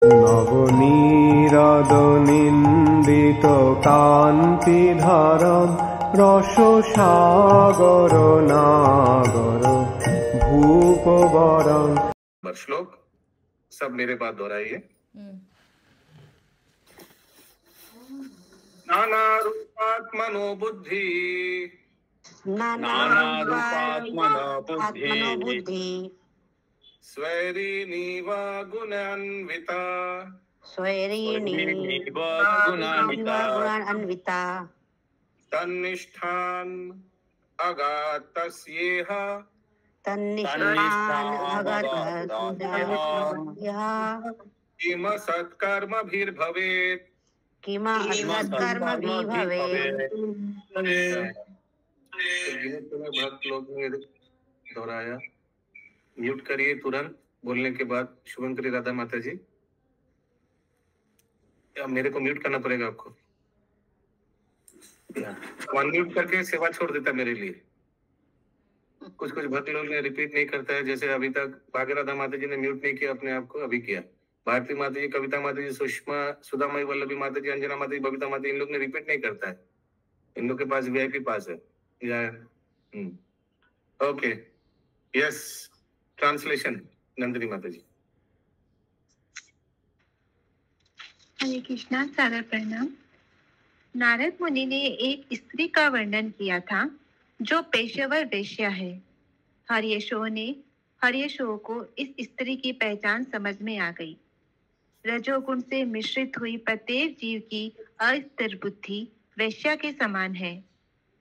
নবনীরাদনিন্দিত কান্তিধারম রসসাগর নাগর ভূপবরম। श्लोक सब मेरे बात दोहराइए। नाना रूपात्मनो बुद्धि स्वैरीनीव गुणान्विता तन्निष्ठान् अगातस्येह किम सत्कर्मभिर्भवेत्। भक्त लोग ने दोहराया। म्यूट करिए तुरंत बोलने के बाद। शुभंकरी राधा माता जी, या मेरे को म्यूट करना पड़ेगा आपको? अनम्यूट करके सेवा छोड़ देता मेरे लिए। कुछ भक्त लोग ने रिपीट नहीं करता है, जैसे अभी तक भाग्य राधा माता जी ने म्यूट नहीं किया अपने आप को, अभी किया। भारती माता जी, कविता माता जी, सुषमा, सुधामयी वल्लभी माता जी, अंजना माता जी, बबीता माता जी, इन लोग ने रिपीट नहीं करता है। इन लोग के पास वीआईपी पास है। ओके, यस, ट्रांसलेशन नंदिनी माता जी। हरे कृष्णा, सादर प्रणाम। नारद मुनि ने एक स्त्री का वर्णन किया था जो पेशेवर वेश्या है। हर्यशो को इस स्त्री की पहचान समझ में आ गई। रजोगुण से मिश्रित हुई प्रत्येक जीव की अस्थिर बुद्धि वेश्या के समान है,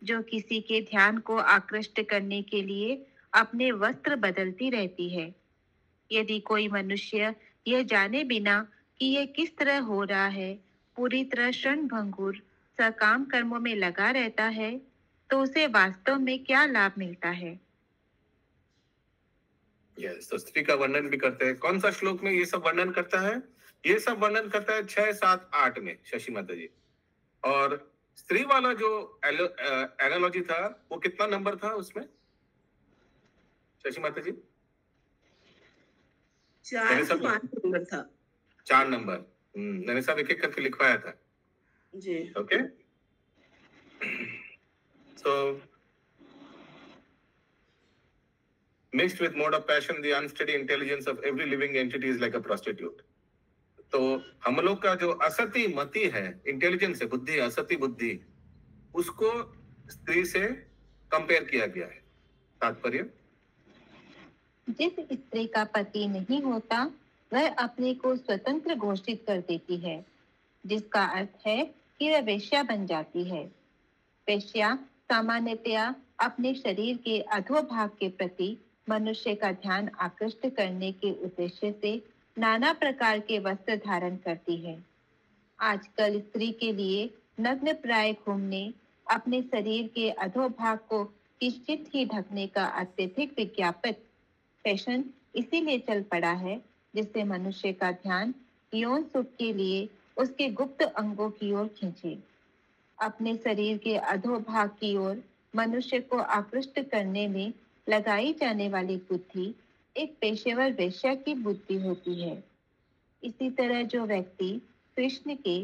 जो किसी के ध्यान को आकृष्ट करने के लिए अपने वस्त्र बदलती रहती है। यदि कोई मनुष्य यह जाने बिना कि यह किस तरह हो रहा है, पूरी तरह क्षणभंगुर सकाम कर्मों में लगा रहता है, तो उसे वास्तव में क्या लाभ मिलता है? तो स्त्री का वर्णन भी करते हैं। कौन सा श्लोक में ये सब वर्णन करता है? ये सब वर्णन करता है 6, 7, 8 में, शशि माता जी। और स्त्री वाला जो एनालॉजी था वो कितना नंबर था उसमें, शशि माता जी? 4 था। 4 नंबर। मैंने सब एक एक करके लिखवाया था जी। Okay, so mixed with mode of passion, the unsteady intelligence of every living entity is like a prostitute. तो हम लोग का जो असती मति है, इंटेलिजेंस है, बुद्धि, असती बुद्धि, उसको स्त्री से कंपेयर किया गया है। तात्पर्य, जिस स्त्री का पति नहीं होता वह अपने को स्वतंत्र घोषित कर देती है, जिसका अर्थ है कि वह वेश्या बन जाती है। वेश्या सामान्यतया अपने शरीर के अधोभाग के प्रति मनुष्य का ध्यान आकृष्ट करने के उद्देश्य से नाना प्रकार के वस्त्र धारण करती है। आजकल स्त्री के लिए नग्न प्राय घूमने, अपने शरीर के अधोभाग को किंचित ही ढकने का अत्यधिक विज्ञापित फैशन इसीलिए चल पड़ा है, जिससे मनुष्य का ध्यान यौन सुख के लिए उसके गुप्त अंगों की ओर खींचे। अपने शरीर के अधोभाग की ओर मनुष्य को आकृष्ट करने में लगाई जाने वाली बुद्धि एक पेशेवर वेश्या की बुद्धि होती है। इसी तरह जो व्यक्ति कृष्ण के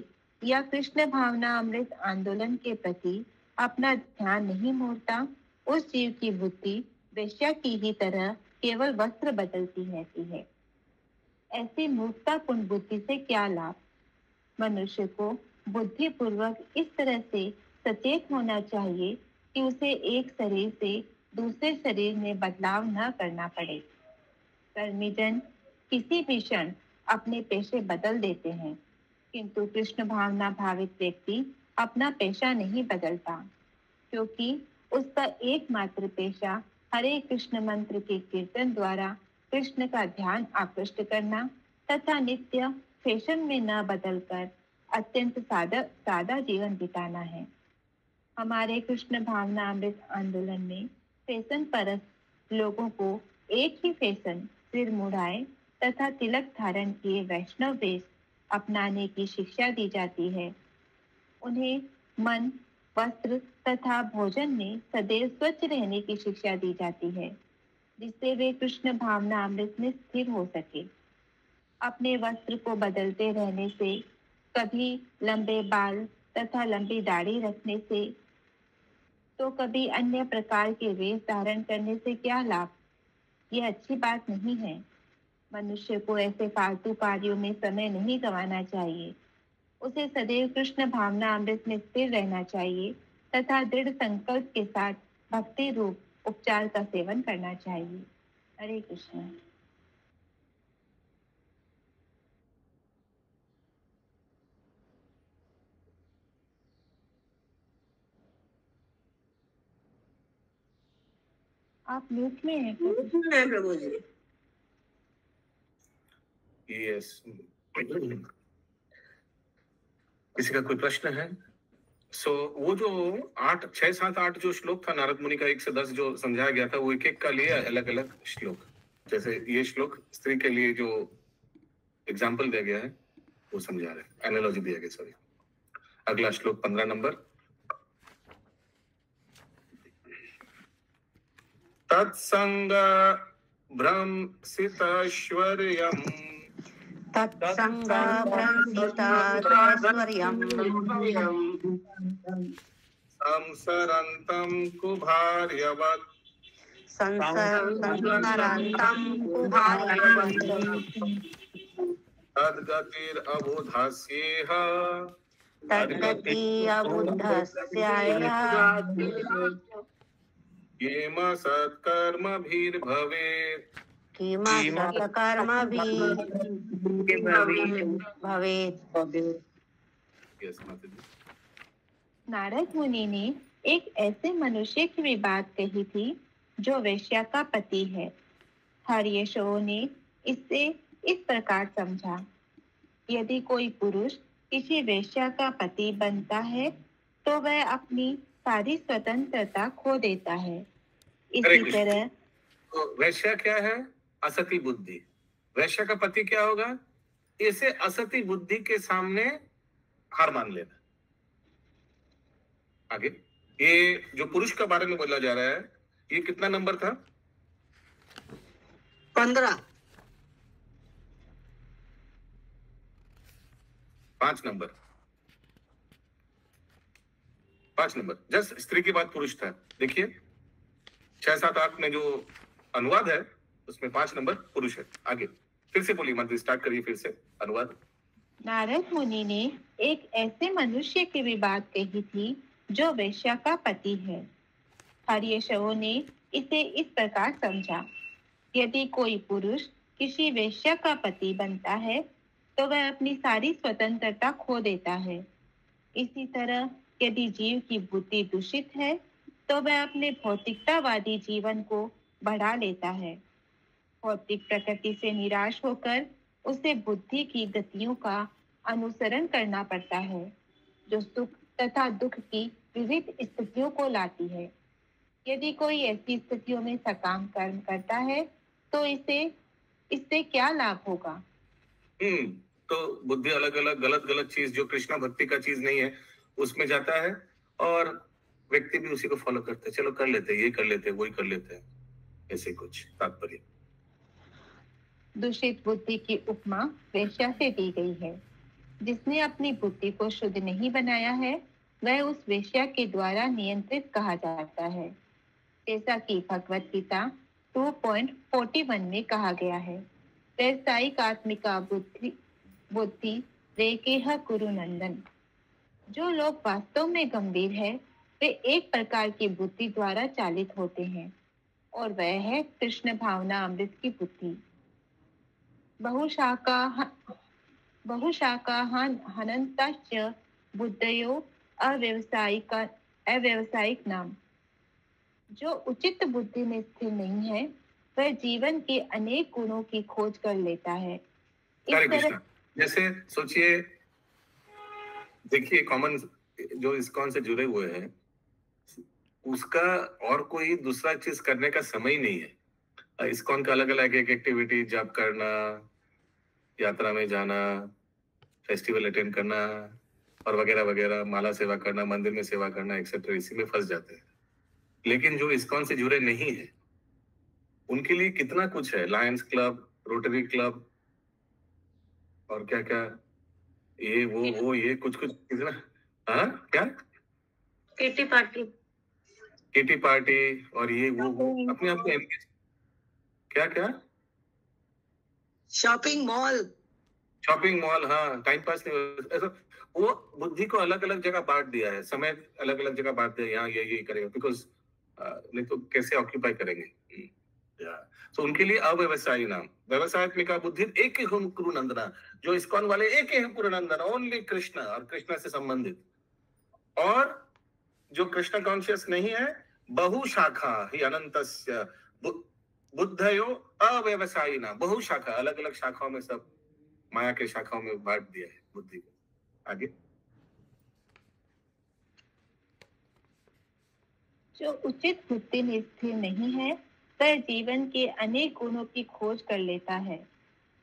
या कृष्ण भावना अमृत आंदोलन के प्रति अपना ध्यान नहीं मोड़ता, उस जीव की बुद्धि वेश्या की ही तरह केवल वस्त्र बदलती रहती है। ऐसी मूर्खतापूर्ण बुद्धि से क्या लाभ? मनुष्य को बुद्धिपूर्वक इस तरह से सचेत होना चाहिए कि उसे एक शरीर से दूसरे शरीर में बदलाव न करना पड़े। कर्मीजन किसी भी क्षण अपने पेशे बदल देते हैं, किंतु कृष्ण भावना भावित व्यक्ति अपना पेशा नहीं बदलता, क्योंकि उसका एकमात्र पेशा हरे कृष्ण मंत्र के कीर्तन द्वारा कृष्ण का ध्यान आकृष्ट करना तथा नित्य फैशन में न बदलकर अत्यंत सादा जीवन बिताना है। हमारे कृष्ण भावना अमृत आंदोलन में फैशन परस्त लोगों को एक ही फैशन, सिर मुड़ाए तथा तिलक धारण किए वैष्णव वेश अपनाने की शिक्षा दी जाती है। उन्हें मन, वस्त्र तथा भोजन में सदैव स्वच्छ रहने की शिक्षा दी जाती है, जिससे वे कृष्ण भावना अमृत में स्थिर हो सके। अपने वस्त्र को बदलते रहने से, कभी लंबे बाल तथा लंबी दाढ़ी रखने से, तो कभी अन्य प्रकार के वेश धारण करने से क्या लाभ? यह अच्छी बात नहीं है। मनुष्य को ऐसे फालतू कार्यों में समय नहीं गंवाना चाहिए। उसे सदैव कृष्ण भावना अमृत में स्थिर रहना चाहिए तथा दृढ़ संकल्प के साथ भक्ति रूप उपचार का सेवन करना चाहिए। हरे कृष्ण। आप म्यूट में हैं प्रभु जी। यस, किसी का कोई प्रश्न है? वो जो 8, 6, 7, 8 जो श्लोक था नारद मुनि का 1 से 10 जो समझाया गया था, वो एक एक का लिए अलग अलग श्लोक। जैसे ये श्लोक स्त्री के लिए जो एग्जाम्पल दिया गया है वो समझा रहे, एनालॉजी दिया गया। सॉरी, अगला श्लोक 15 नंबर। तत्संग भ्रंसितैश्वर्यम् संसरन्तं कुभार्यवत् तद्गतिरबुधस्येह किम सत्कर्मभिर्भवेत्। यस माता जी। नारद मुनि ने एक ऐसे मनुष्य की भी बात कही थी जो वेश्या का पति है। हर्षयों ने इसे इस प्रकार समझा, यदि कोई पुरुष किसी वेश्या का पति बनता है तो वह अपनी सारी स्वतंत्रता खो देता है। इसी तरह तो वेश्या क्या है? असती बुद्धि। वेश्या का पति क्या होगा? इसे असती बुद्धि के सामने हार मान लेना। आगे ये जो पुरुष के बारे में बोला जा रहा है, ये कितना नंबर था? 15। 5 नंबर। 5 नंबर। जस्ट स्त्री की बात पुरुष था। देखिए 6, 7, 8 में जो अनुवाद है उसमें 5 नंबर पुरुष है। आगे फिर से बोलिए मंत्री, स्टार्ट करिए फिर से अनुवाद। नारद मुनि ने एक ऐसे मनुष्य की भी बात कही थी जो वेश्या का पति है। हर्षयों ने इसे इस प्रकार समझा, यदि कोई पुरुष किसी वेश्या का पति बनता है तो वह अपनी सारी स्वतंत्रता खो देता है। इसी तरह यदि जीव की बुद्धि दूषित है तो वह अपने भौतिकतावादी जीवन को बढ़ा लेता है। भौतिक प्रकृति से निराश होकर उसे बुद्धि की गतियों का अनुसरण करना पड़ता है, जो सुख तथा दुख की विविध स्थितियों को लाती है। यदि कोई ऐसी स्थितियों में सकाम कर्म करता है तो इससे क्या लाभ होगा? तो बुद्धि अलग अलग गलत चीज जो कृष्णा भक्ति का चीज नहीं है उसमें जाता है, और व्यक्ति भी उसी को फॉलो करते हैं। चलो कर लेते हैं, ये कर लेते हैं, वही कर लेते हैं, ऐसे कुछ तात्पर्य। दूषित बुद्धि की उपमा वेश्या से दी गई है। जिसने अपनी बुद्धि को शुद्ध नहीं बनाया है वह उस वेश्या के द्वारा नियंत्रित कहा जाता है। जैसा कि भगवत गीता 2.41 में कहा गया है, व्यावसायिक आत्मिका बुद्धि रेकेह कुरु नंदन। जो लोग वास्तव में गंभीर है वे एक प्रकार की बुद्धि द्वारा चालित होते हैं, और वह है कृष्ण भावना अमृत की बुद्धि। बहुशाकाहानंताश्च बुद्धयो अव्यवसायिक नाम। जो उचित बुद्धि में स्थिर नहीं है वह जीवन के अनेक गुणों की खोज कर लेता है। इस तरह जैसे सोचिए, देखिए कॉमन जो इस्कॉन से जुड़े हुए हैं उसका और कोई दूसरा चीज करने का समय ही नहीं है। इस्कॉन का अलग अलग एक एक्टिविटी, जॉब करना, यात्रा में जाना, फेस्टिवल अटेंड करना और वगैरह वगैरह, माला सेवा करना, मंदिर में सेवा करना एक्सेट्रा, इसी में फंस जाते हैं। लेकिन जो इस्कॉन से जुड़े नहीं है उनके लिए कितना कुछ है। लायंस क्लब, रोटरी क्लब, और क्या क्या ये वो ये कुछ कुछ ना, हाँ क्या किटी पार्टी, किटी पार्टी और ये वो अपने आप को engage- क्या क्या शॉपिंग मॉल, शॉपिंग मॉल, हाँ टाइम पास नहीं ऐसा। वो बुद्धि को अलग अलग जगह बांट दिया है, समय अलग अलग जगह बांट दिया, यहाँ ये करेगा बिकॉज नहीं तो कैसे ऑक्यूपाई करेंगे। तो उनके लिए अव्यवसायी नाम, व्यवसायत्मिका बुद्धि एक ही हम कुरु नंदना, जो इस्कॉन वाले एक ही हम कुरु नंदना, ओनली कृष्ण और कृष्ण से संबंधित। और जो कृष्ण कॉन्शियस नहीं है, बहु शाखा ही अनंतस्य बुद्धयो अव्यवसायी नाम, बहु शाखा, अलग अलग शाखाओं में सब माया के शाखाओं में बांट दिया है बुद्धि को। आगे जो उचित बुद्धि में स्थिर नहीं है वह जीवन के अनेक गुणों की खोज कर लेता है।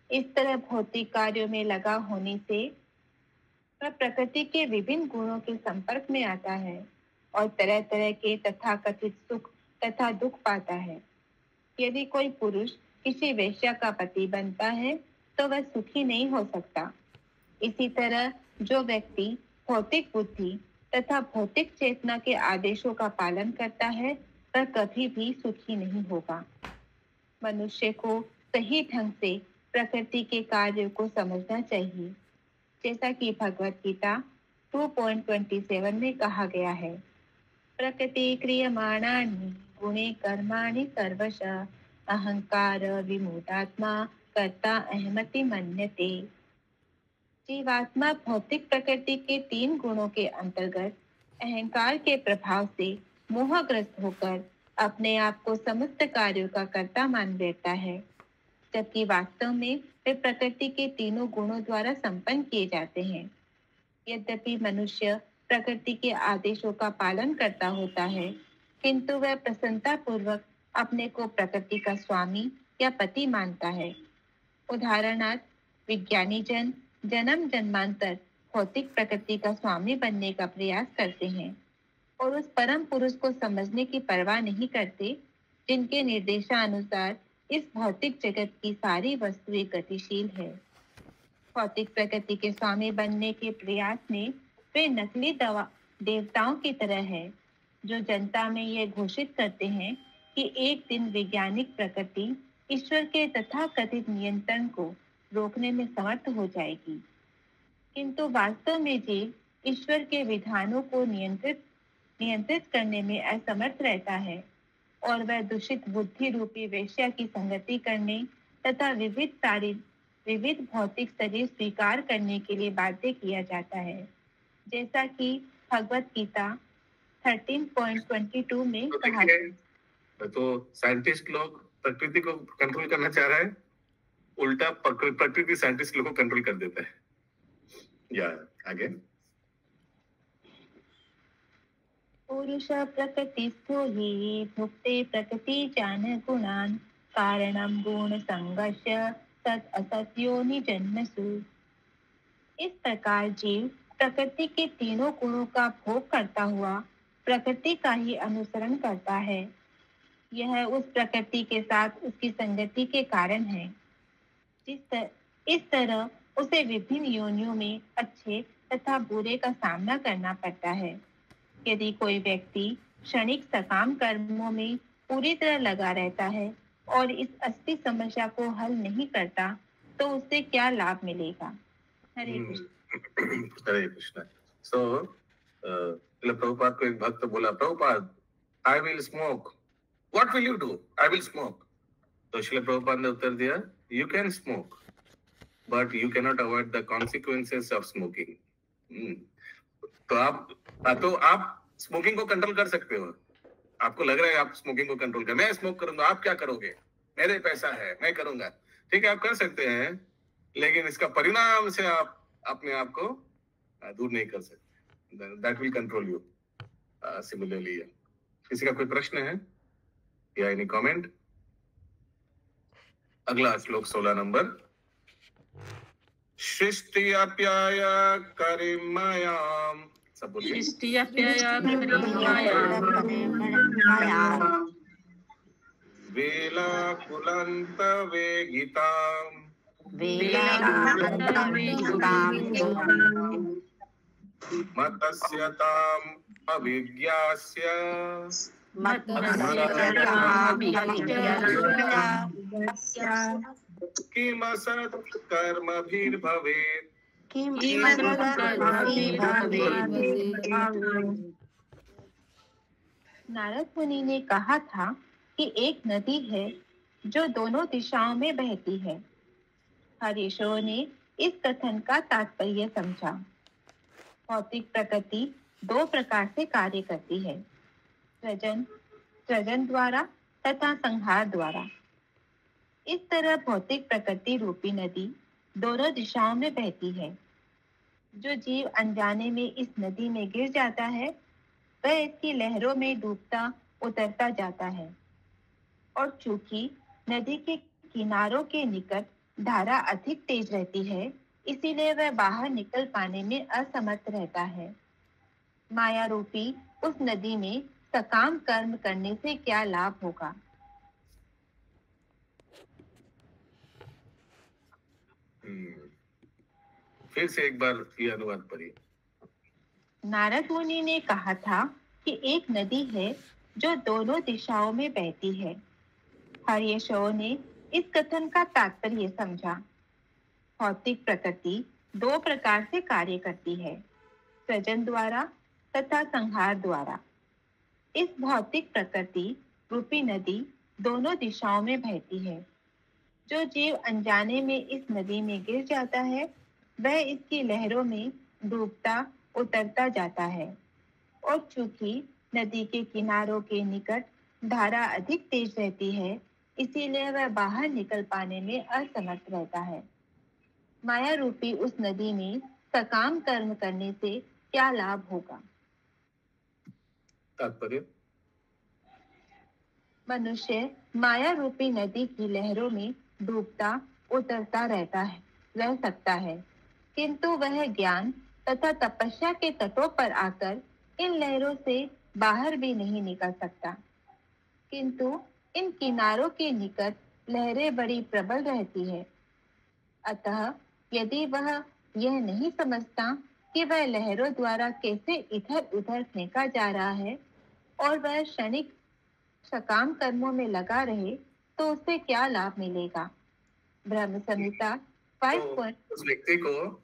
इस तरह भौतिक कार्यों में लगा होने से वह प्रकृति के विभिन्न गुणों के संपर्क में आता है और तरह तरह के तथाकथित सुख तथा दुख पाता है। यदि कोई पुरुष किसी वेश्या का पति बनता है तो वह सुखी नहीं हो सकता। इसी तरह जो व्यक्ति भौतिक बुद्धि तथा भौतिक चेतना के आदेशों का पालन करता है वह कभी भी सुखी नहीं होगा। मनुष्य को सही ढंग से प्रकृति के कार्यों को समझना चाहिए, जैसा कि भगवत गीता 2.27 में कहा गया है, प्रकृति क्रियमाणानि गुणे कर्माणि सर्वशः अहंकार विमूढ़ात्मा कर्ता अहमति मन्यते। जीवात्मा भौतिक प्रकृति के 3 गुणों के अंतर्गत अहंकार के प्रभाव से मोहग्रस्त होकर अपने आप को समस्त कार्यों का कर्ता मान बैठता है, जबकि वास्तव में वे प्रकृति के तीनों गुणों द्वारा संपन्न किए जाते हैं। यद्यपि मनुष्य प्रकृति के आदेशों का पालन करता होता है, किंतु वह प्रसन्नता पूर्वक अपने को प्रकृति का स्वामी या पति मानता है। उदाहरणार्थ, विज्ञानी जन जन्म जन्मांतर भौतिक प्रकृति का स्वामी बनने का प्रयास करते हैं और उस परम पुरुष को समझने की परवाह नहीं करते, जिनके निर्देशानुसार इस भौतिक जगत की सारी वस्तुएं गतिशील है। भौतिक प्रकृति के स्वामी बनने के प्रयास में वे नकली देवताओं की तरह है, जो जनता में यह घोषित करते हैं कि एक दिन वैज्ञानिक प्रकृति ईश्वर के तथाकथित नियंत्रण को रोकने में समर्थ हो जाएगी, किंतु वास्तव में जीव ईश्वर के विधानों को नियंत्रित करने में असमर्थ रहता है और वह दूषित बुद्धि रूपी वेश्या की संगति करने तथा विविध भौतिक शरीर स्वीकार करने के लिए बाध्य किया जाता है, जैसा कि भगवत गीता 13.22 में कहा है। तो साइंटिस्ट लोग प्रकृति को कंट्रोल करना चाह रहा है, उल्टा प्रकृति साइंटिस्ट लोग को कंट्रोल कर देता है। या आगे, पुरुष प्रकृतिस्थो हि भुक्ते प्रकृति जान गुणान् कारणं गुण संगस्य तत् असत्योनि जन्मसु। इस प्रकार जीव प्रकृति के तीनों गुणों का भोग करता हुआ प्रकृति का ही अनुसरण करता है। यह उस प्रकृति के साथ उसकी संगति के कारण है। इस तरह उसे विभिन्न योनियों में अच्छे तथा बुरे का सामना करना पड़ता है। यदि कोई व्यक्ति क्षणिक सकाम कर्मों में पूरी तरह लगा रहता है और इस असली समस्या को हल नहीं करता तो उससे क्या लाभ मिलेगा। हरे कृष्ण। हरे कृष्ण। सो प्रभुपाद को एक भक्त बोला, Prabhupada I will smoke, what will you do? I will smoke. तो श्रील प्रभुपाद ने उत्तर दिया, you can smoke but you can not avoid the consequences of smoking. तो आप स्मोकिंग को कंट्रोल कर सकते हो। आपको लग रहा है आप स्मोकिंग को कंट्रोल कर, मैं स्मोक करूंगा, आप क्या करोगे? मेरे पैसा है, मैं करूंगा। ठीक है, आप कर सकते हैं, लेकिन इसका परिणाम से आप अपने आप को दूर नहीं कर सकते। That will control you. Similarly, किसी का कोई प्रश्न है या एनी कमेंट? अगला श्लोक 16 नंबर। सृष्टि अप्याय करिमयाम, सब बोलिए। वेला कुलंत वेगिताम मत्स्यताम् अभिज्ञास्य किमसत् कर्मभिर्भवेत्। नारद मुनि ने कहा था कि एक नदी है जो दोनों दिशाओं में बहती है। हरीशों ने इस कथन का तात्पर्य समझा। भौतिक प्रकृति दो प्रकार से कार्य करती है, सृजन द्वारा तथा संहार द्वारा। इस तरह भौतिक प्रकृति रूपी नदी दोनों दिशाओं में बहती है। जो जीव अनजाने में इस नदी में गिर जाता है वह इसकी लहरों में डूबता उतरता जाता है, और चूंकि नदी के किनारों के निकट धारा अधिक तेज रहती है, इसीलिए वह बाहर निकल पाने में असमर्थ रहता है। माया रूपी उस नदी में सकाम कर्म करने से क्या लाभ होगा? फिर से एक बार ये अनुवाद पढ़िए। नारद मुनि ने कहा था कि एक नदी है जो दोनों दिशाओं में बहती है। हर्षयों ने इस कथन का तात्पर्य समझा। भौतिक प्रकृति दो प्रकार से कार्य करती है, सृजन द्वारा तथा संहार द्वारा। इस भौतिक प्रकृति रूपी नदी दोनों दिशाओं में बहती है। जो जीव अनजाने में इस नदी में गिर जाता है वह इसकी लहरों में डूबता उतरता जाता है, और चूंकि नदी के किनारों के निकट धारा अधिक तेज रहती है, इसीलिए वह बाहर निकल पाने में असमर्थ रहता है। माया रूपी उस नदी में सकाम कर्म करने से क्या लाभ होगा? तात्पर्य: मनुष्य माया रूपी नदी की लहरों में डूबता उतरता रह सकता है, किंतु वह ज्ञान तथा तपस्या के तटों पर आकर इन लहरों से बाहर भी नहीं निकल सकता। किंतु इन किनारों के निकट लहरें बड़ी प्रबल रहती है। अतः यदि वह यह नहीं समझता कि वह लहरों द्वारा कैसे इधर उधर फेंका जा रहा है और वह क्षणिक सकाम कर्मों में लगा रहे, तो उससे क्या लाभ मिलेगा? ब्रह्म संहिता 5 उस व्यक्ति को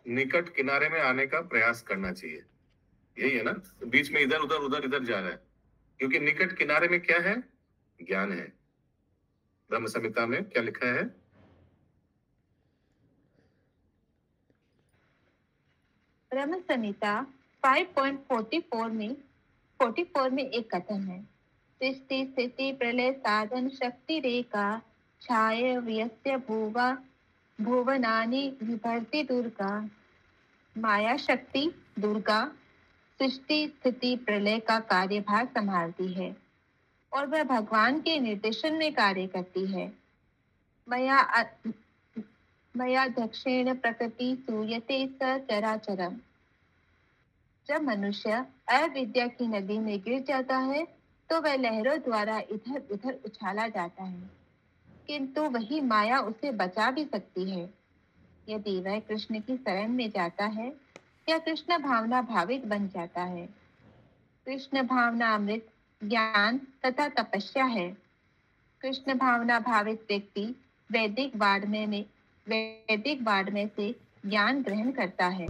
निकट किनारे में आने का प्रयास करना चाहिए। यही है ना, बीच में इधर उधर जा रहा है, क्योंकि निकट किनारे में क्या है? ज्ञान है। ब्रह्म संहिता में क्या लिखा है? ब्रह्म संहिता 5.44 में एक कथन है, सृष्टि स्थिति प्रलय साधन शक्ति रेखा छाय व्यस्य भुवनानि विभर्ति दुर्गा। माया शक्ति दुर्गा सृष्टि स्थिति प्रलय का कार्यभार संभालती है और वह भगवान के निर्देशन में कार्य करती है। मया दक्षिण प्रकृति सूयते स चराचरम। जब मनुष्य अविद्या की नदी में गिर जाता है तो वह लहरों द्वारा इधर उधर उछाला जाता है, किंतु वही माया उसे बचा भी सकती है यदि वह कृष्ण की शरण में जाता है या कृष्ण भावना भावित बन जाता है। कृष्ण भावना अमृत ज्ञान तथा तपस्या है। कृष्ण भावना भावित व्यक्ति वैदिक वाड्मय से ज्ञान ग्रहण करता है,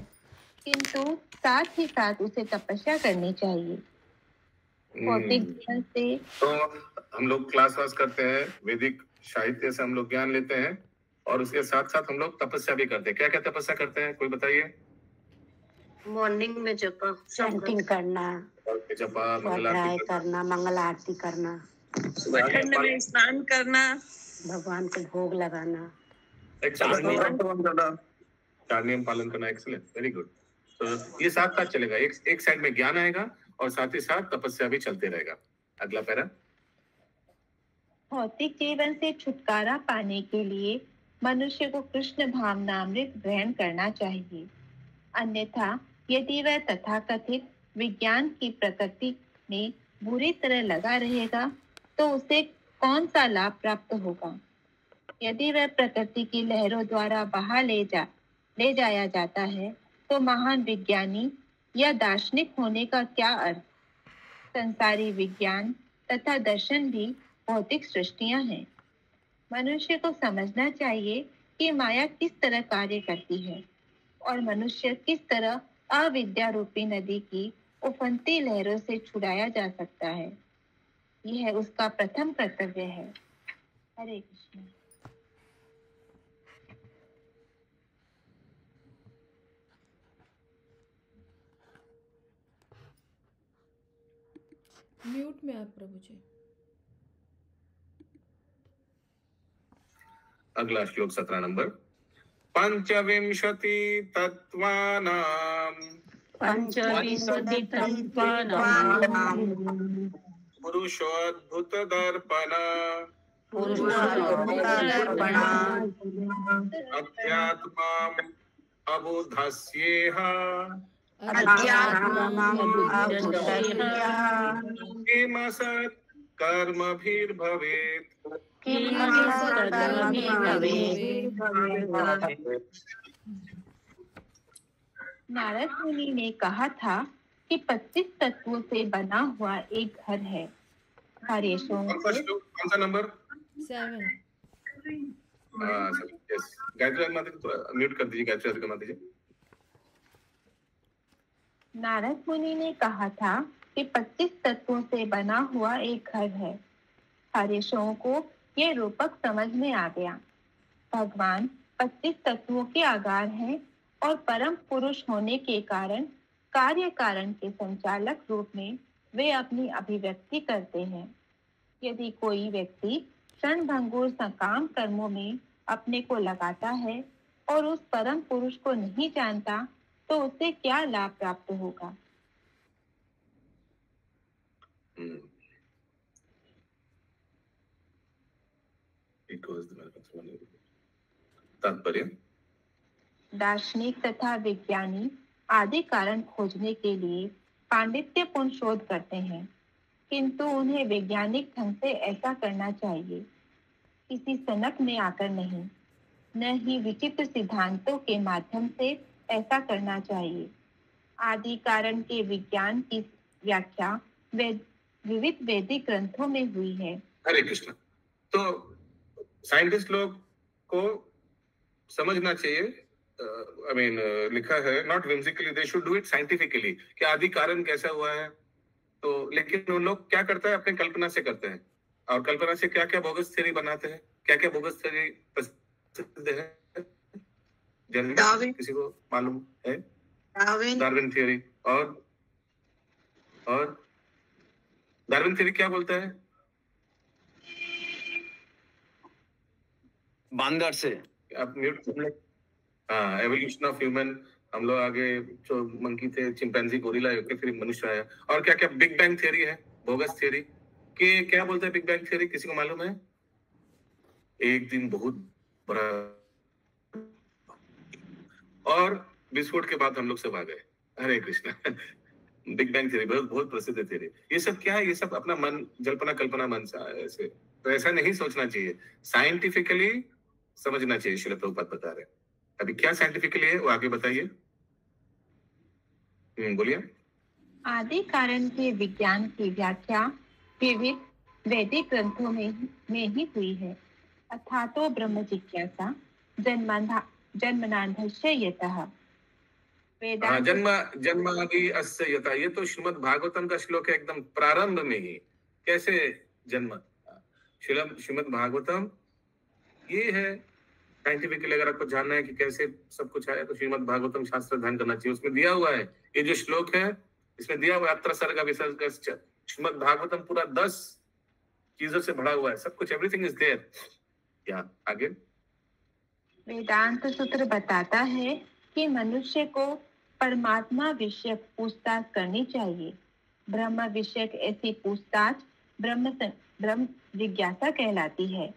किंतु साथ ही साथ उसे तपस्या करनी चाहिए। भौतिक ज्ञान से तो हम लोग क्लास करते हैं, वैदिक साहित्य से हम लोग ज्ञान लेते हैं और उसके साथ साथ हम लोग तपस्या भी करते हैं। क्या क्या तपस्या करते हैं, कोई बताइए? मॉर्निंग में जपा चैंटिंग करना, जपा, स्वाध्याय करना, मंगल आरती करना, ठंड में स्नान करना, भगवान को भोग लगाना, चार नियम पालन करना। Excellent, very good. तो ये साथ साथ चलेगा, एक साइड में ज्ञान आएगा और साथ ही साथ तपस्या भी चलते रहेगा। अगला पैरा। भौतिक जीवन से छुटकारा पाने के लिए मनुष्य को कृष्ण भावनामृत ग्रहण करना चाहिए, अन्यथा यदि वह तथाकथित विज्ञान की प्रकृति में बुरी तरह लगा रहेगा तो उसे कौन सा लाभ प्राप्त होगा? यदि वह प्रकृति की लहरों द्वारा बहा ले जाया जाता है तो महान विज्ञानी या दार्शनिक होने का क्या अर्थ? संसारी विज्ञान तथा दर्शन भी भौतिक सृष्टियां हैं। मनुष्य को समझना चाहिए कि माया किस तरह कार्य करती है और मनुष्य किस तरह अविद्या रूपी नदी की उफनती लहरों से छुड़ाया जा सकता है। यह उसका प्रथम कर्तव्य है। हरे कृष्ण। म्यूट में आप प्रभु जी। अगला श्लोक 17 नंबर। पंचविंशति तत्वानां पुरुषोद्भूत दर्पण अध्यात्माम् अबुधस्येह किमसत् कर्मभिर्भवेत्। नारद मुनि ने कहा था कि 25 तत्वों से बना हुआ एक घर है। हरेशों कौन सा नंबर? 7। यस, गायत्री माता जी थोड़ा म्यूट कर दीजिए। गायत्री माता जी। नारद मुनि ने कहा था कि 25 तत्वों से बना हुआ एक घर है। हरेशों को ये रूपक समझ में आ गया। भगवान 25 तत्वों के आगार हैं और परम पुरुष होने के कारण कार्य कारण के संचालक रूप में वे अपनी अभिव्यक्ति करते हैं। यदि कोई व्यक्ति क्षणभंगुर सकाम कर्मों में अपने को लगाता है और उस परम पुरुष को नहीं जानता तो उसे क्या लाभ प्राप्त होगा? तात्पर्य। दार्शनिक तथा विज्ञानी आदि कारण खोजने के लिए पांडित्यपूर्ण शोध करते हैं, किंतु उन्हें वैज्ञानिक ढंग से ऐसा करना चाहिए, किसी सनक में आकर नहीं, न ही विचित्र सिद्धांतों के माध्यम से ऐसा करना चाहिए। आदि कारण के विज्ञान की व्याख्या विविध वैदिक ग्रंथों में हुई है। हरे कृष्ण। तो साइंटिस्ट लोग को समझना चाहिए, लिखा है not whimsically, they should do it scientifically कि आदि कारण कैसा हुआ है। तो लेकिन उन लोग क्या करते हैं, अपनी कल्पना से करते हैं, और कल्पना से क्या क्या बोगस थ्योरी बनाते हैं। क्या क्या बोगस थ्योरी प्रसिद्ध है? किसी को मालूम है? Darwin theory. और डार्विन थ्योरी क्या बोलता है? बंदर से आप म्यूट। हाँ, एवोल्यूशन ऑफ ह्यूमन। हम लोग आगे जो मंकी थे, चिंपैंजी, गोरिल्ला, फिर मनुष्य आया। और क्या क्या बिग बैंग थ्योरी है, बोगस थ्योरी। कि क्या बोलते हैं बिग बैंग थ्योरी? किसी को मालूम है? एक दिन बहुत बड़ा और विस्फोट के बाद हम लोग सब आ गए। हरे कृष्ण। बिग बैंग थ्योरी बहुत बहुत प्रसिद्ध थ्योरी। ये सब क्या है? ये सब अपना मन, जल्पना कल्पना मन से आया ऐसे। तो ऐसा नहीं सोचना चाहिए, साइंटिफिकली समझना चाहिए। श्रील प्रभुपाद बता रहे हैं। अभी क्या साइंटिफिकली है वो आगे बताइए। बोलिए। आदि कारण के विज्ञान की व्याख्या विविध वैदिक ग्रंथों में ही हुई है। अथातो ब्रह्म जिज्ञासा जन्मनाधस्य यतः। जन्मादि अस्य यतः, ये तो श्रीमद् भागवतम का श्लोक है, एकदम प्रारंभ में ही। कैसे जन्म? श्रीमद् भागवतम ये है। साइंटिफिकली अगर आपको जानना है कि कैसे सब कुछ आया तो श्रीमद् भागवतम शास्त्र अध्ययन करना चाहिए। उसमें दिया हुआ है, ये जो श्लोक है इसमें दिया हुआ है, अत्र सर्ग विसर्ग। श्रीमद् भागवतम पूरा 10 चीजों से भरा हुआ है, सब कुछ, एवरीथिंग इज देयर। क्या आगे? वेदांत सूत्र बताता है कि मनुष्य को परमात्मा विषयक पूछताछ करनी चाहिए। ब्रह्म विषयक ऐसी पूछताछ ब्रह्म जिज्ञासा कहलाती है।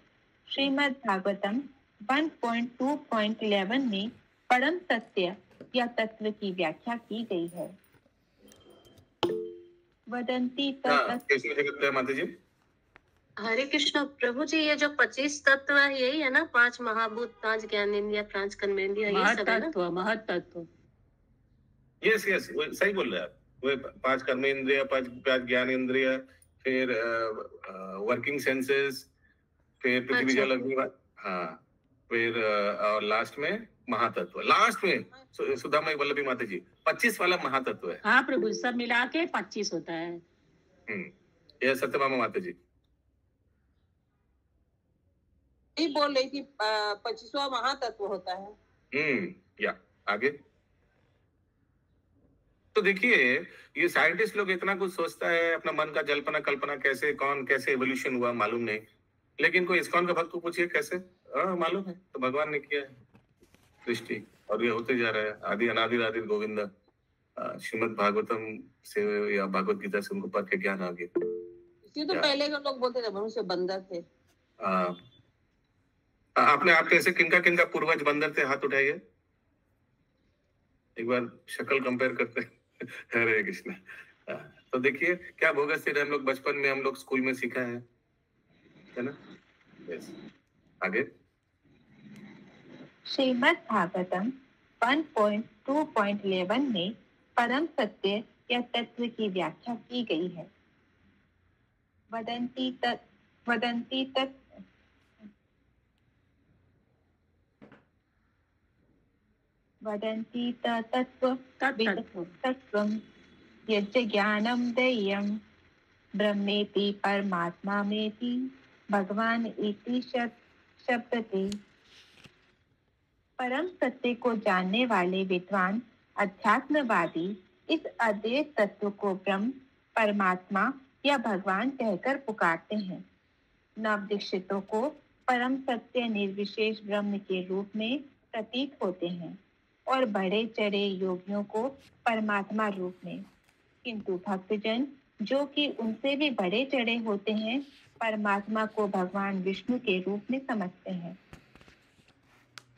श्रीमद् भागवतम 1.2.11 में परम सत्य या तत्व की व्याख्या की गई है। वदंती कैसे माता जी? हरे कृष्ण प्रभु जी, ये जो 25 तत्व है यही है ना? 5 महाभूत, 5 ज्ञानेंद्रिय, 5 कर्मेंद्रिय, ये सब है ना? महतत्व महतत्व। यस यस, सही बोल रहे हैं आप। वो 5 कर्मेंद्रिय, 5 ज्ञानेंद्रिय, फिर वर्किंग सेंसेस, फिर पृथ्वी अच्छा। जल अग्नि हाँ, फिर और लास्ट में महातत्व, लास्ट में सुधामय वल्लभी माता जी 25 वाला महातत्व है। हाँ प्रभु, सब मिला के 25 होता है। यह सत्यभामा माता जी बोल रही थी 25वां महातत्व होता है। या आगे तो देखिए, ये साइंटिस्ट लोग इतना कुछ सोचता है, अपना मन का जल्पना कल्पना, कैसे कौन कैसे एवोल्यूशन हुआ मालूम नहीं, लेकिन कोई इस्कॉन का भक्त को पूछिए कैसे मालूम है, तो भगवान ने किया है सृष्टि, और ये होते जा रहा है आदि अनादि आदि गोविंद। श्रीमद् भागवतम से या भागवत गीता से उनको पढ़ के ज्ञान आ गया। ये तो पहले के लोग बोलते थे मनुष्य बंदर थे। आपने आपके ऐसे किनका किनका पूर्वज बंदर थे, हाथ उठाइए, एक बार शक्ल कंपेयर करते हैं। हरे कृष्ण। तो देखिए क्या बोगस थे हम लोग, बचपन में हम लोग स्कूल में सीखा है ना। यस, आगे श्रीमद् भागवतम 1.2.11 में परम सत्य या तत्व की व्याख्या की गई है। वदंती तत्त्वं यच्च ज्ञानं दैयं ब्रह्मेति परमात्मामेति भगवान इति शब्दते। परम सत्य को जानने वाले विद्वान अध्यात्मवादी इस अद्वैत तत्व को ब्रह्म, परमात्मा या भगवान कहकर पुकारते हैं। नवदीक्षितों को परम सत्य निर्विशेष ब्रह्म के रूप में प्रतीत होते हैं और बड़े चढ़े योगियों को परमात्मा रूप में, किंतु भक्तजन जो कि उनसे भी बड़े चढ़े होते हैं परमात्मा को भगवान विष्णु के रूप में समझते हैं।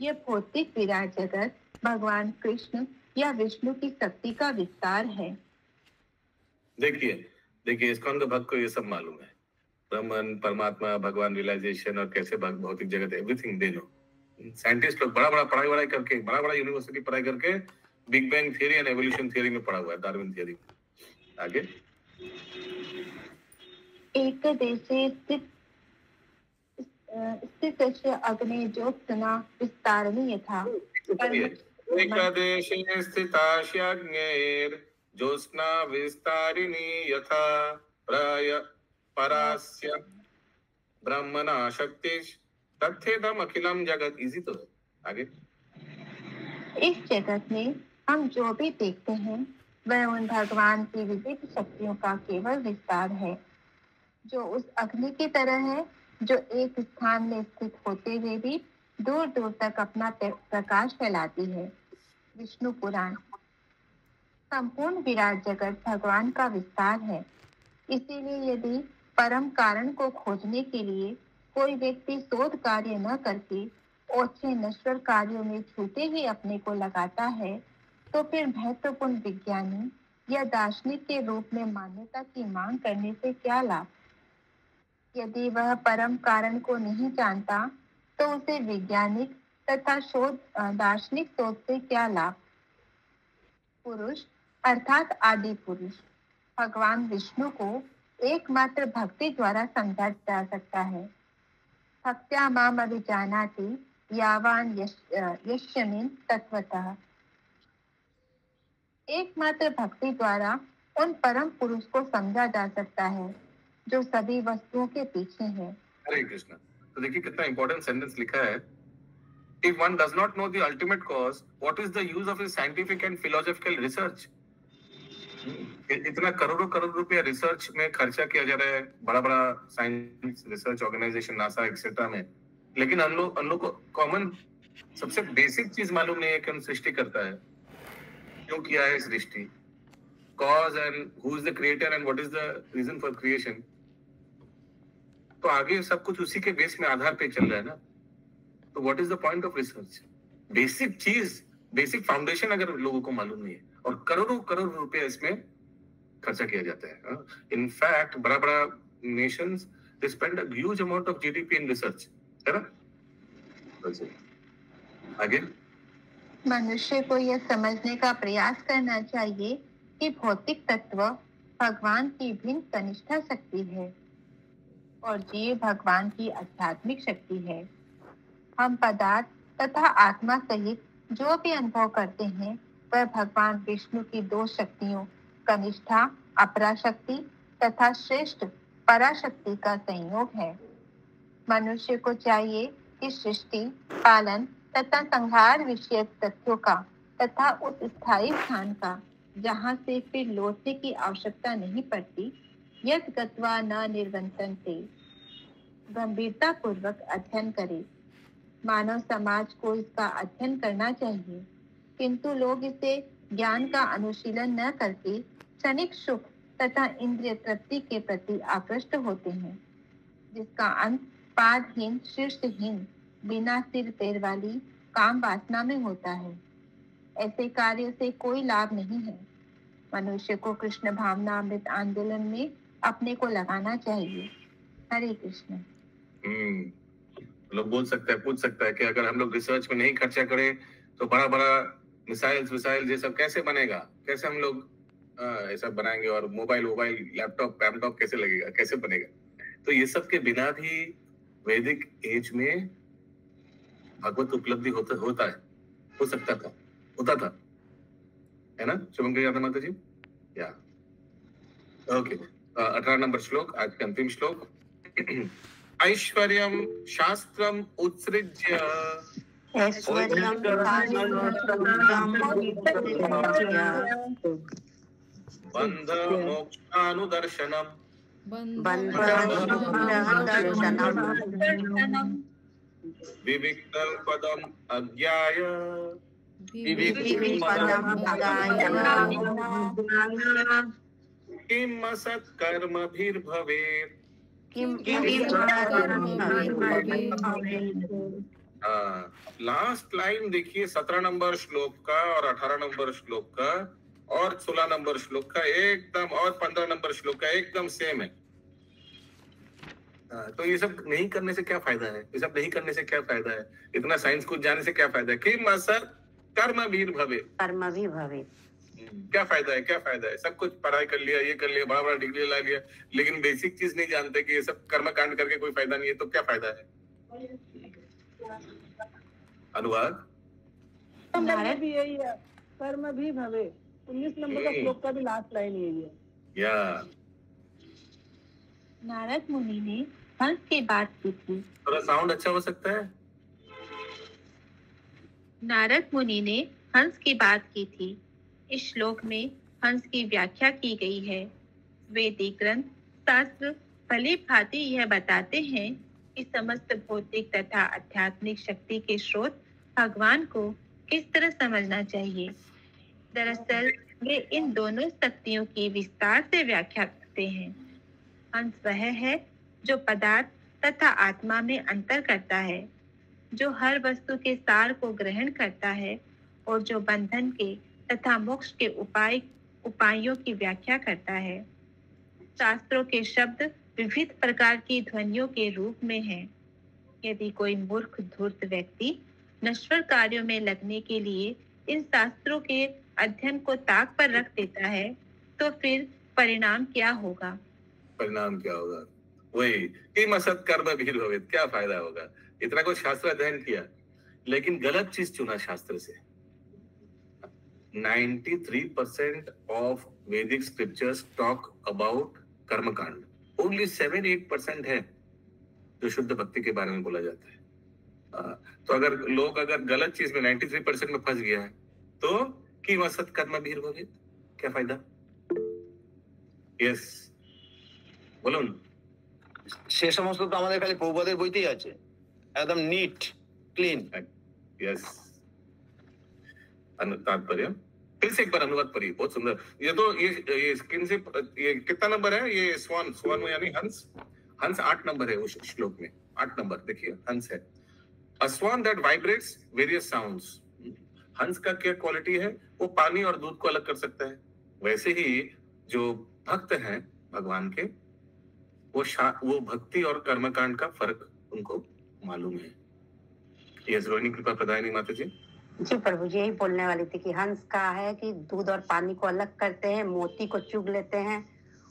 यह भौतिक विराट जगत भगवान कृष्ण या विष्णु की शक्ति का विस्तार है। देखिए इस्कॉन के भक्त को ये सब मालूम है, ब्रह्मन, परमात्मा, भगवान, रियलाइजेशन और कैसे भौतिक जगत, एवरीथिंग दे नो। साइंटिस्ट लोग बड़ा पढ़ाई करके, बड़ा यूनिवर्सिटी पढ़ाई करके big bang theory and evolution theory में पढ़ा हुआ है, डार्विन थियरी। आगे एक देशे स्थित अग्नि ज्योत्सना विस्तारणी यथा एकादेशे स्थितास्याग्नेर् ज्योत्स्ना विस्तारिणी यथा परास्य ब्रह्मणा शक्तिश् तथेदम अखिलम जगत। इजी तो है। आगे इस जगत में हम जो भी देखते हैं वह उन भगवान की विविध शक्तियों का केवल विस्तार है, जो उस अग्नि की तरह है जो एक स्थान में स्थित होते हुए भी दूर दूर तक अपना प्रकाश फैलाती है। विष्णु पुराण। संपूर्ण विराट जगत भगवान का विस्तार है। इसीलिए यदि परम कारण को खोजने के लिए कोई व्यक्ति शोध कार्य न करके ओछे नश्वर कार्यों में छूटे ही अपने को लगाता है, तो फिर महत्वपूर्ण विज्ञानी या दार्शनिक के रूप में मान्यता की मांग करने से क्या लाभ। यदि वह परम कारण को नहीं जानता तो उसे वैज्ञानिक तथा दार्शनिक शोध से क्या लाभ। पुरुष अर्थात आदि पुरुष भगवान विष्णु को एकमात्र भक्ति द्वारा समझा जा सकता है। भक्त्या माम अभिजानाति यावान यस्मिन् तत्वतः। एकमात्र भक्ति द्वारा उन परम पुरुष को समझा जा सकता है जो सभी वस्तुओं के पीछे है। हरे कृष्ण। तो देखिए कितना इंपॉर्टेंट सेंटेंस लिखा है। If one does not know the ultimate cause, what is the use of his scientific and philosophical research? इतना करोड़ों रुपया रिसर्च में खर्चा किया जा रहा है, बड़ा science research organization NASA etcetera में, लेकिन हम लोग को कॉमन सबसे बेसिक चीज मालूम नहीं है कि हम सृष्टि करता है, क्यों किया है सृष्टि, cause and who is the creator and what is the reason for creation। तो आगे सब कुछ उसी के बेस में आधार पे चल रहा है ना। तो what is the point of research. Basic चीज, बेसिक फाउंडेशन अगर लोगों को मालूम नहीं है, और करोड़ों रुपया इसमें खर्चा किया जाता है। इनफैक्ट बड़ा Nations They spend a huge amount of GDP in research. है ना? आगे मनुष्य को यह समझने का प्रयास करना चाहिए कि भौतिक तत्व भगवान की भिन्न कनिष्ठा शक्ति है और जीव भगवान की आध्यात्मिक शक्ति है। हम पदार्थ तथा आत्मा सहित जो भी अनुभव करते हैं वह भगवान विष्णु की दो शक्तियों कनिष्ठा अपराशक्ति तथा श्रेष्ठ पराशक्ति का संयोग है। मनुष्य को चाहिए कि सृष्टि पालन तथा संहार विषयक तथ्यों का तथा उस स्थायी स्थान का जहाँ से फिर लौटने की आवश्यकता नहीं पड़ती यद गत्वा न निर्वंतन से गंभीरता पूर्वक अध्ययन करे। मानव समाज को इसका अध्ययन करना चाहिए, किंतु लोग इसे ज्ञान का अनुशीलन न करके क्षणिक सुख तथा इंद्रिय तृप्ति के प्रति आकृष्ट होते हैं, जिसका अंत पादहीन शीर्षहीन बिना सिर पैर वाली काम वासना में होता है। ऐसे कार्य से कोई लाभ नहीं है। मनुष्य को कृष्ण भावना अमृत आंदोलन में अपने को लगाना चाहिए। हरे कृष्ण। लोग बोल सकते हैं, पूछ सकता है कि अगर हम लोग रिसर्च में नहीं खर्चा करें तो बड़ा बड़ा मिसाइल ये सब कैसे बनेगा, कैसे हम लोग ऐसा बनाएंगे और मोबाइल लैपटॉप कैसे लगेगा, कैसे बनेगा। तो ये सब के बिना भी वैदिक एज में भगवत उपलब्धि हो सकता था, होता था, है ना शुभंकरी यादव माता जी? या ओके। 18 नंबर श्लोक, आज का अंतिम श्लोक। ऐश्वर्यं शास्त्रम उत्सृज्य बंध मोक्षानुदर्शनम विविक्तं पदम अज्ञाय किम असत्कर्मभिर्भवेत्। लास्ट लाइन देखिए 17 नंबर श्लोक का और 18 नंबर श्लोक का और 16 नंबर श्लोक का एकदम और 15 नंबर श्लोक का एकदम सेम है। तो ये सब नहीं करने से क्या फायदा है? ये सब नहीं करने से क्या फायदा है? इतना साइंस कुछ जाने से क्या फायदा है? किम असत् कर्मभिर्भवेत्। क्या फायदा है? क्या फायदा है? सब कुछ पढ़ाई कर लिया, ये कर लिया, बड़ा बड़ा डिग्री ला लिया, लेकिन बेसिक चीज नहीं जानते कि ये सब कर्म कांड करके कोई फायदा नहीं है, तो क्या फायदा है? अनुवाद भी यही है, कर्म भी भवे। 19 नंबर का श्लोक का भी लास्ट लाइन यही है। या नारद मुनि ने हंस की बात की थी। थोड़ा साउंड अच्छा हो सकता है। नारद मुनि ने हंस की बात की थी। इस श्लोक में हंस की व्याख्या की गई है। वैदिक ग्रंथ शास्त्र भली भांति यह बताते हैं कि समस्त भौतिक तथा आध्यात्मिक शक्ति के स्रोत भगवान को किस तरह समझना चाहिए। दरअसल वे इन दोनों शक्तियों की विस्तार से व्याख्या करते हैं। हंस वह है जो पदार्थ तथा आत्मा में अंतर करता है, जो हर वस्तु के सार को ग्रहण करता है और जो बंधन के तथा मोक्ष के उपायों की व्याख्या करता है। शास्त्रों के शब्द विविध प्रकार की ध्वनियों के रूप में हैं। यदि कोई मूर्ख धूर्त व्यक्ति नश्वर कार्यों में लगने के लिए इन शास्त्रों के अध्ययन को ताक पर रख देता है तो फिर परिणाम क्या होगा? वही किम असत् कर्मभिर्भवेत्। क्या फायदा होगा? इतना कुछ शास्त्र अध्ययन किया लेकिन गलत चीज चुना शास्त्र से। 93% of Vedic scriptures talk about कर्मकांड, only 7-8% है जो शुद्ध भक्ति के बारे में बोला जाता है। तो अगर लोग गलत चीज में 93% में फंस गया है तो कि असत् कर्मभिर्भवेत्, क्या फायदा? यस বলুন। সে সমস্ত তো আমাদের খালি প্রভুপাদের বইতেই আছে, একদম नीट क्लीन। यस तात्पर्य फिर से एक बार अनुवाद पढ़िए, बहुत सुंदर। ये तो ये स्क्रीन से ये कितना नंबर है? ये स्वान में यानी हंस 8 नंबर है उस श्लोक में। 8 नंबर देखिए, हंस है a swan that vibrates various sounds। हंस का क्या क्वालिटी है? वो पानी और दूध को अलग कर सकता है। वैसे ही जो भक्त हैं भगवान के वो भक्ति और कर्मकांड का फर्क उनको मालूम है। यस रोहिणी, कृपा प्रदायनी माता जी। जी प्रभु जी, यही बोलने वाली थी कि हंस का है कि दूध और पानी को अलग करते हैं, मोती को चुग लेते हैं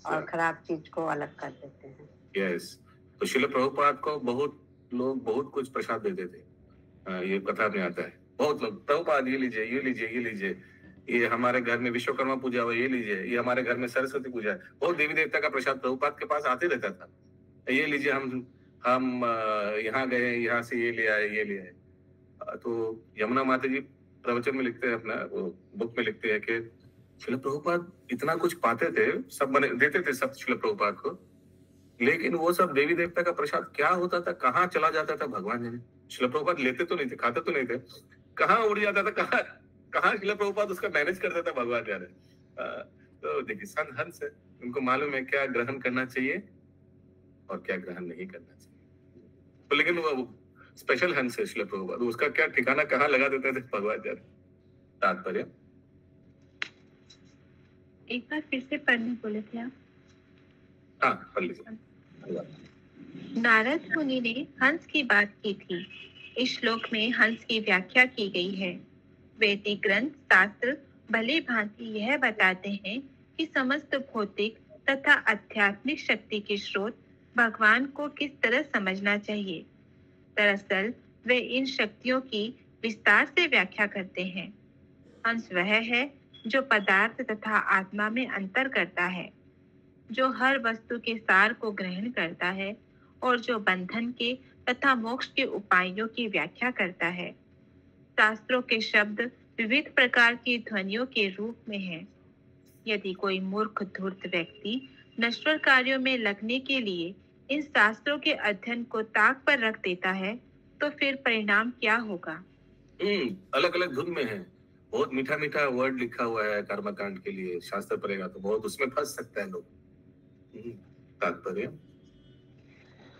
और खराब चीज को अलग कर देते हैं। यस, तो श्रील प्रभुपाद को बहुत लोग बहुत कुछ प्रसाद देते थे। ये कथा में आता है, बहुत लोग प्रभुपाद ये लीजिए, ये लीजिए, ये लीजिए, ये हमारे घर में विश्वकर्मा पूजा हुआ, ये लीजिए, ये हमारे घर में सरस्वती पूजा है। बहुत देवी देवता का प्रसाद प्रभुपाद के पास आते रहता था। ये लीजिए, हम यहाँ गए, यहाँ से ये ले आए, ये ले आए। तो यमुना माता जी प्रवचन में लिखते हैं, अपना वो बुक में लिखते हैं कि श्रील प्रभुपाद इतना कुछ पाते थे, सब बने देते थे सब श्रील प्रभुपाद को, लेकिन वो सब देवी देवता का प्रसाद क्या होता था, कहाँ चला जाता था भगवान जाने। श्रील प्रभुपाद लेते तो नहीं थे, खाते तो नहीं थे, कहाँ उड़ जाता था, कहाँ श्रील प्रभुपाद उसका मैनेज करता था भगवान जाने। तो देखिए संत हंस है, उनको मालूम है क्या ग्रहण करना चाहिए और क्या ग्रहण नहीं करना चाहिए। तो लेकिन वो स्पेशल हंस है श्रील प्रभुपाद, उसका क्या ठिकाना कहाँ लगा देते थे भगवान जाने। तात्पर्य एक बार फिर से पढ़ने बोले थे आप। हाँ, पढ़ लीजिए। नारद मुनि ने हंस की बात की थी। इस श्लोक में हंस की व्याख्या की गई है। वैदिक ग्रंथ शास्त्र भली भांति यह बताते हैं कि समस्त भौतिक तथा आध्यात्मिक शक्ति के स्रोत भगवान को किस तरह समझना चाहिए। दरअसल वे इन शक्तियों की विस्तार से व्याख्या करते हैं। हंस वह है जो पदार्थ तथा आत्मा में अंतर करता है, जो हर वस्तु के सार को ग्रहण करता है और जो बंधन के तथा मोक्ष के उपायों की व्याख्या करता है। शास्त्रों के शब्द विविध प्रकार की ध्वनियों के रूप में हैं। यदि कोई मूर्ख धूर्त व्यक्ति नश्वर कार्यों में लगने के लिए इन शास्त्रों के अध्ययन को ताक पर रख देता है तो फिर परिणाम क्या होगा। अलग अलग धुन में है, बहुत मीठा मीठा वर्ड लिखा हुआ है कर्मकांड के लिए, शास्त्र पढ़ेगा तो बहुत उसमें फंस सकता है लोग। तात्पर्य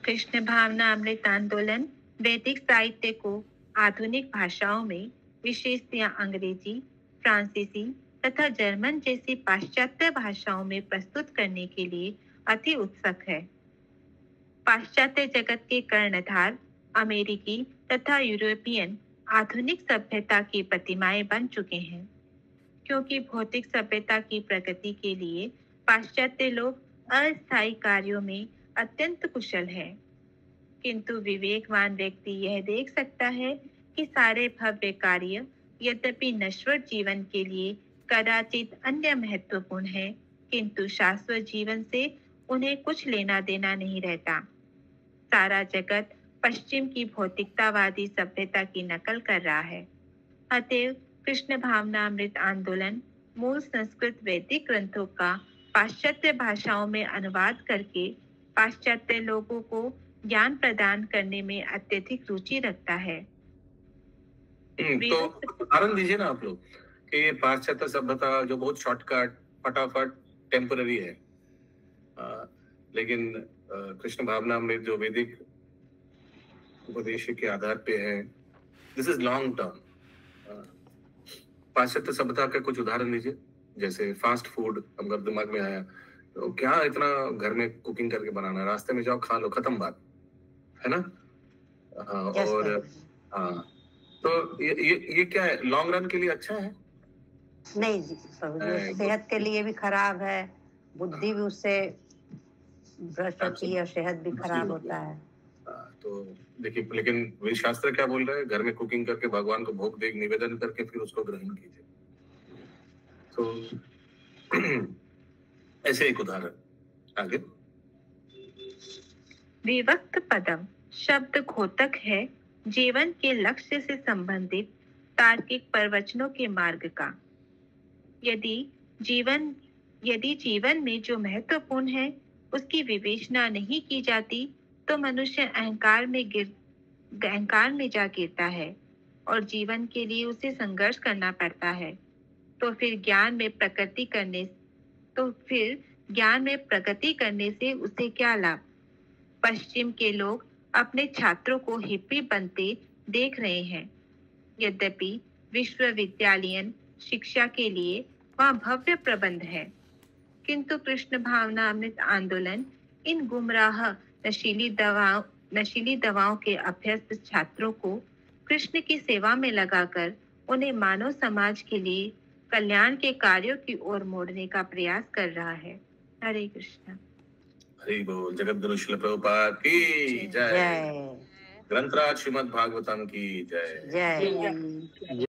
कृष्ण भावना अमृत आंदोलन वैदिक साहित्य को आधुनिक भाषाओं में, विशेषतया अंग्रेजी, फ्रांसीसी तथा जर्मन जैसी पाश्चात्य भाषाओं में प्रस्तुत करने के लिए अति उत्सुक है। पाश्चात्य जगत के कर्णधार अमेरिकी तथा यूरोपियन आधुनिक सभ्यता की प्रतिमाएं बन चुके हैं, क्योंकि भौतिक सभ्यता की प्रगति के लिए पाश्चात्य लोग अस्थायी कार्यों में अत्यंत कुशल है। किंतु विवेकवान व्यक्ति यह देख सकता है कि सारे भव्य कार्य यद्यपि नश्वर जीवन के लिए कदाचित अन्य महत्वपूर्ण है, किंतु शाश्वत जीवन से उन्हें कुछ लेना देना नहीं रहता। सारा जगत पश्चिम की भौतिकतावादी सभ्यता की नकल कर रहा है। अतएव कृष्ण भावनामृत आंदोलन मूल संस्कृत वैदिक ग्रंथों का पाश्चात्य भाषाओं में अनुवाद करके पाश्चात्य लोगों को ज्ञान प्रदान करने में अत्यधिक रुचि रखता है। तो उदाहरण दीजिए ना आप लोग कि ये पाश्चात्य सभ्यता जो बहुत शॉर्टकट फटाफट टेम्पररी है, लेकिन कृष्ण भावनामृत जो वैदिक उपदेश के आधार पे है, दिस इज लॉन्ग टर्म। पाश्चात्य सभ्यता के कुछ उदाहरण दीजिए, जैसे फास्ट फूड हमको दिमाग में आया, तो क्या इतना घर में कुकिंग करके बनाना, रास्ते में जाओ खा लो, खत्म बात है ना। और हाँ, तो ये क्या है, लॉन्ग रन के लिए अच्छा है? नहीं जी, सेहत के लिए भी खराब है, बुद्धि भी उससे भ्रष्ट होती है और सेहत भी खराब होता है। तो देखिए, लेकिन शास्त्र क्या बोल रहा है, घर में कुकिंग करके भगवान को भोग देग निवेदन करके फिर उसको ग्रहण कीजिए। तो ऐसे एक उदाहरण आगे। विभक्त पदम शब्द घोतक है जीवन के लक्ष्य से संबंधित तार्किक प्रवचनों के मार्ग का। यदि जीवन में जो महत्वपूर्ण है उसकी विवेचना नहीं की जाती तो मनुष्य अहंकार में जा गिरता है और जीवन के लिए उसे संघर्ष करना पड़ता है। तो फिर ज्ञान में प्रगति करने से उसे क्या लाभ। पश्चिम के लोग अपने छात्रों को हिप्पी बनते देख रहे हैं। यद्यपि विश्वविद्यालयीन शिक्षा के लिए वहाँ भव्य प्रबंध है, किंतु कृष्ण भावनामृत आंदोलन इन गुमराह नशीली दवाओं के अभ्यस्त छात्रों को कृष्ण की सेवा में लगाकर उन्हें मानव समाज के लिए कल्याण के कार्यों की ओर मोड़ने का प्रयास कर रहा है। हरे कृष्ण। हरि बोल। जगत गुरु श्रील प्रभुपाद की जय। जय ग्रंथराज श्रीमद् भागवतम की जय। जय।